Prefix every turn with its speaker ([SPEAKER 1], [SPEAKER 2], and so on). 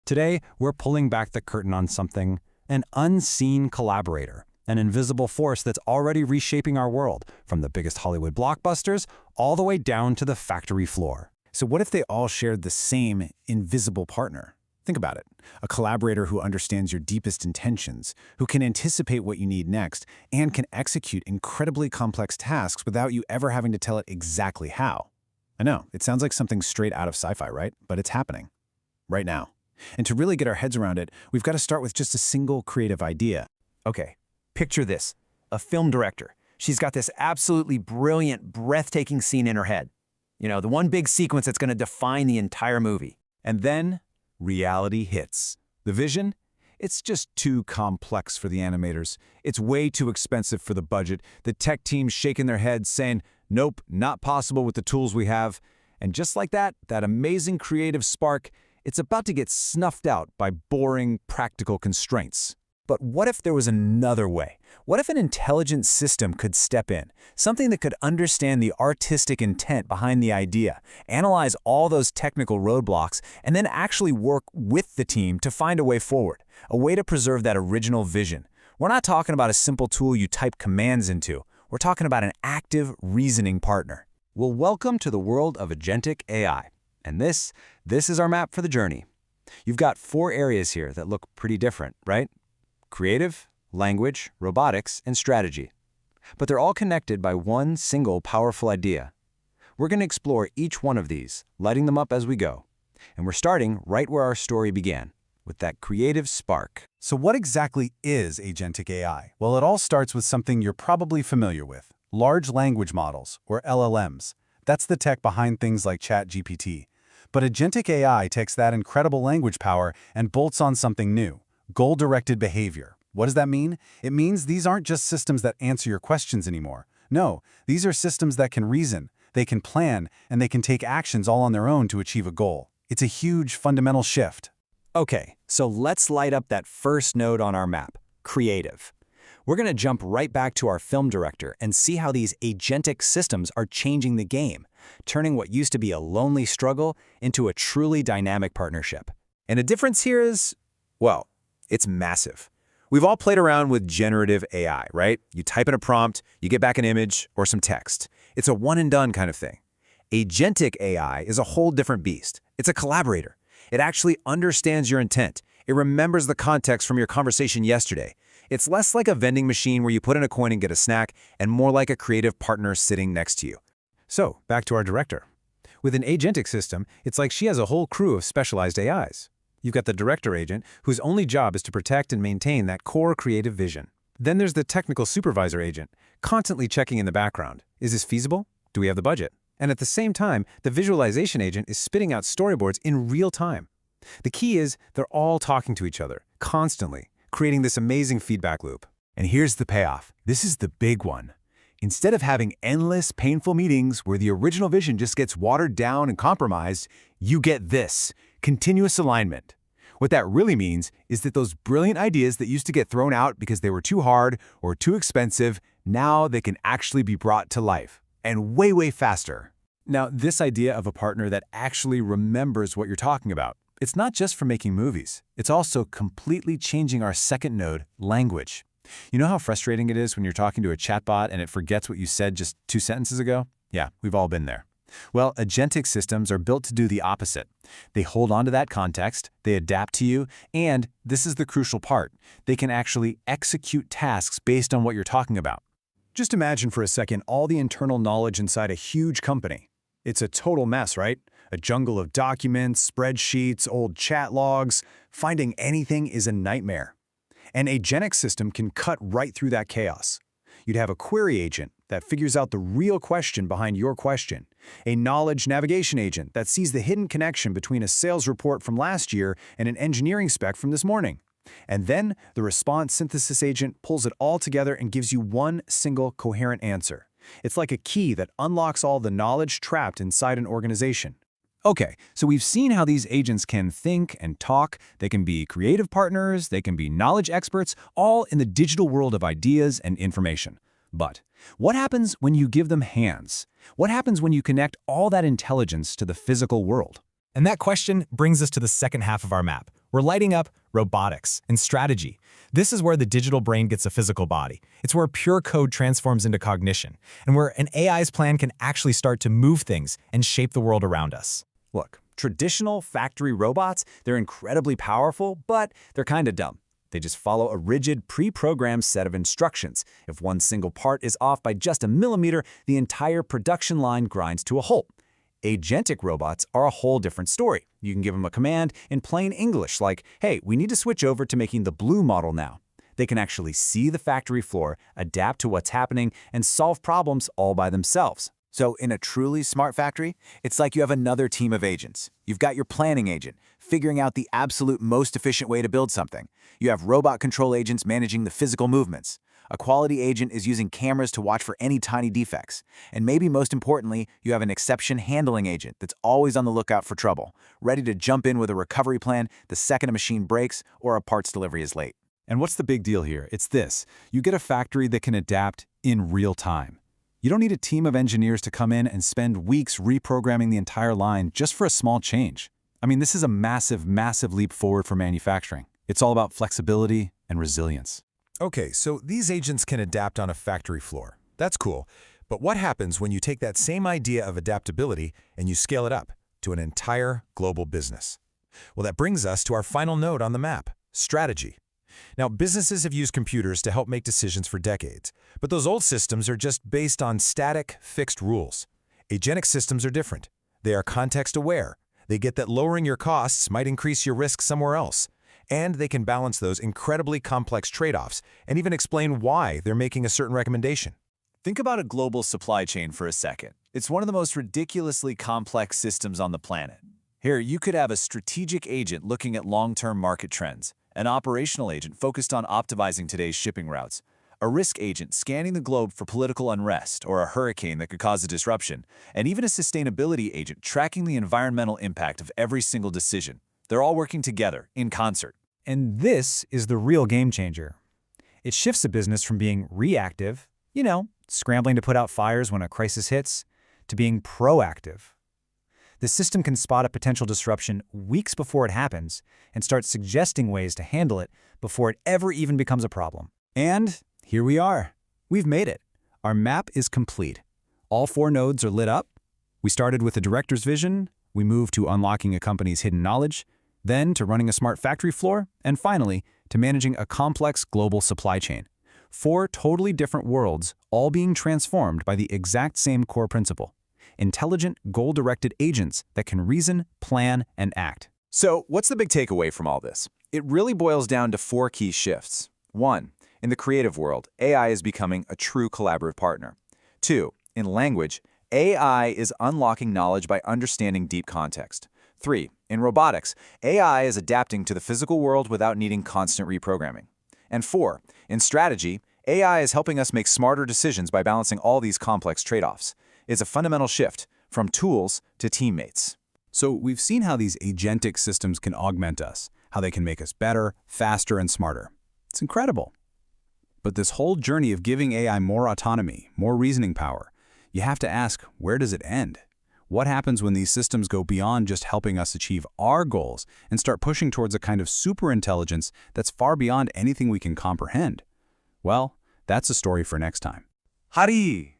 [SPEAKER 1] Today, we're pulling back the curtain on something, an unseen collaborator, an invisible force that's already reshaping our world, from the biggest Hollywood blockbusters all the way down to the factory floor.
[SPEAKER 2] So what if they all shared the same invisible partner? Think about it. A collaborator who understands your deepest intentions, who can anticipate what you need next, and can execute incredibly complex tasks without you ever having to tell it exactly how. I know, it sounds like something straight out of sci-fi, right? But it's happening. Right now. And to really get our heads around it, we've got to start with just a single creative idea.
[SPEAKER 3] Okay, picture this. A film director. She's got this absolutely brilliant, breathtaking scene in her head. You know, the one big sequence that's going to define the entire movie.
[SPEAKER 1] And then, reality hits. The vision? It's just too complex for the animators. It's way too expensive for the budget. The tech team's shaking their heads saying, nope, not possible with the tools we have. And just like that, that amazing creative spark, it's about to get snuffed out by boring, practical constraints.
[SPEAKER 3] But what if there was another way? What if an intelligent system could step in? Something that could understand the artistic intent behind the idea, analyze all those technical roadblocks, and then actually work with the team to find a way forward, a way to preserve that original vision. We're not talking about a simple tool you type commands into. We're talking about an active, reasoning partner.
[SPEAKER 1] Well, welcome to the world of Agentic AI. And this is our map for the journey. You've got 4 areas here that look pretty different, right? Creative, language, robotics, and strategy. But they're all connected by one single powerful idea. We're going to explore each one of these, lighting them up as we go. And we're starting right where our story began, with that creative spark.
[SPEAKER 2] So what exactly is Agentic AI? Well, it all starts with something you're probably familiar with. Large language models, or LLMs. That's the tech behind things like ChatGPT. But Agentic AI takes that incredible language power and bolts on something new. Goal-directed behavior. What does that mean? It means these aren't just systems that answer your questions anymore. No, these are systems that can reason, they can plan, and they can take actions all on their own to achieve a goal. It's a huge fundamental shift.
[SPEAKER 3] Okay, so let's light up that first node on our map, creative. We're going to jump right back to our film director and see how these agentic systems are changing the game, turning what used to be a lonely struggle into a truly dynamic partnership. And the difference here is, well, it's massive. We've all played around with generative AI, right? You type in a prompt, you get back an image or some text. It's a one-and-done kind of thing. Agentic AI is a whole different beast. It's a collaborator. It actually understands your intent. It remembers the context from your conversation yesterday. It's less like a vending machine where you put in a coin and get a snack, and more like a creative partner sitting next to you.
[SPEAKER 1] So, back to our director. With an agentic system, it's like she has a whole crew of specialized AIs. You've got the director agent, whose only job is to protect and maintain that core creative vision. Then there's the technical supervisor agent, constantly checking in the background. Is this feasible? Do we have the budget? And at the same time, the visualization agent is spitting out storyboards in real time. The key is they're all talking to each other, constantly, creating this amazing feedback loop.
[SPEAKER 2] And here's the payoff. This is the big one. Instead of having endless, painful meetings where the original vision just gets watered down and compromised, you get this, continuous alignment. What that really means is that those brilliant ideas that used to get thrown out because they were too hard or too expensive, now they can actually be brought to life, and way, way faster.
[SPEAKER 1] Now, this idea of a partner that actually remembers what you're talking about, it's not just for making movies. It's also completely changing our second node, language. You know how frustrating it is when you're talking to a chatbot and it forgets what you said just 2 sentences ago? Yeah, we've all been there. Well, agentic systems are built to do the opposite. They hold on to that context, they adapt to you, and this is the crucial part, they can actually execute tasks based on what you're talking about. Just imagine for a second all the internal knowledge inside a huge company. It's a total mess, right? A jungle of documents, spreadsheets, old chat logs. Finding anything is a nightmare. An agentic system can cut right through that chaos. You'd have a query agent that figures out the real question behind your question, a knowledge navigation agent that sees the hidden connection between a sales report from last year and an engineering spec from this morning. And then the response synthesis agent pulls it all together and gives you one single coherent answer. It's like a key that unlocks all the knowledge trapped inside an organization. Okay, so we've seen how these agents can think and talk. They can be creative partners, they can be knowledge experts, all in the digital world of ideas and information. But what happens when you give them hands? What happens when you connect all that intelligence to the physical world?
[SPEAKER 4] And that question brings us to the second half of our map,
[SPEAKER 3] We're lighting up robotics and strategy. This is where the digital brain gets a physical body. It's where pure code transforms into cognition, and where an AI's plan can actually start to move things and shape the world around us. Look, traditional factory robots, they're incredibly powerful, but they're kind of dumb. They just follow a rigid, pre-programmed set of instructions. If one single part is off by just a millimeter, the entire production line grinds to a halt. Agentic robots are a whole different story. You can give them a command in plain English like, hey, we need to switch over to making the blue model now. They can actually see the factory floor, adapt to what's happening, and solve problems all by themselves.
[SPEAKER 4] So in a truly smart factory, it's like you have another team of agents. You've got your planning agent, figuring out the absolute most efficient way to build something. You have robot control agents managing the physical movements. A quality agent is using cameras to watch for any tiny defects. And maybe most importantly, you have an exception handling agent that's always on the lookout for trouble, ready to jump in with a recovery plan the second a machine breaks or a parts delivery is late.
[SPEAKER 2] And what's the big deal here? It's this. You get a factory that can adapt in real time. You don't need a team of engineers to come in and spend weeks reprogramming the entire line just for a small change. I mean, this is a massive, massive leap forward for manufacturing. It's all about flexibility and resilience.
[SPEAKER 1] Okay, so these agents can adapt on a factory floor. That's cool. But what happens when you take that same idea of adaptability and you scale it up to an entire global business? Well, that brings us to our final node on the map, strategy. Now, businesses have used computers to help make decisions for decades, but those old systems are just based on static, fixed rules. Agentic systems are different. They are context-aware. They get that lowering your costs might increase your risk somewhere else. And they can balance those incredibly complex trade-offs and even explain why they're making a certain recommendation.
[SPEAKER 4] Think about a global supply chain for a second. It's one of the most ridiculously complex systems on the planet. Here, you could have a strategic agent looking at long-term market trends, an operational agent focused on optimizing today's shipping routes, a risk agent scanning the globe for political unrest or a hurricane that could cause a disruption, and even a sustainability agent tracking the environmental impact of every single decision. They're all working together, in concert.
[SPEAKER 3] And this is the real game changer. It shifts a business from being reactive, scrambling to put out fires when a crisis hits, to being proactive. The system can spot a potential disruption weeks before it happens and start suggesting ways to handle it before it ever even becomes a problem. And here we are. We've made it. Our map is complete. All 4 nodes are lit up. We started with a director's vision. We moved to unlocking a company's hidden knowledge, then to running a smart factory floor, and finally, to managing a complex global supply chain. 4 totally different worlds, all being transformed by the exact same core principle: intelligent, goal-directed agents that can reason, plan, and act.
[SPEAKER 4] So, what's the big takeaway from all this? It really boils down to 4 key shifts. 1. In the creative world, AI is becoming a true collaborative partner. 2. In language, AI is unlocking knowledge by understanding deep context. 3. In robotics, AI is adapting to the physical world without needing constant reprogramming. And 4. In strategy, AI is helping us make smarter decisions by balancing all these complex trade-offs. It's a fundamental shift from tools to teammates.
[SPEAKER 2] So we've seen how these agentic systems can augment us, how they can make us better, faster, and smarter. It's incredible. But this whole journey of giving AI more autonomy, more reasoning power, you have to ask, where does it end? What happens when these systems go beyond just helping us achieve our goals and start pushing towards a kind of superintelligence that's far beyond anything we can comprehend? Well, that's a story for next time.
[SPEAKER 4] Hari!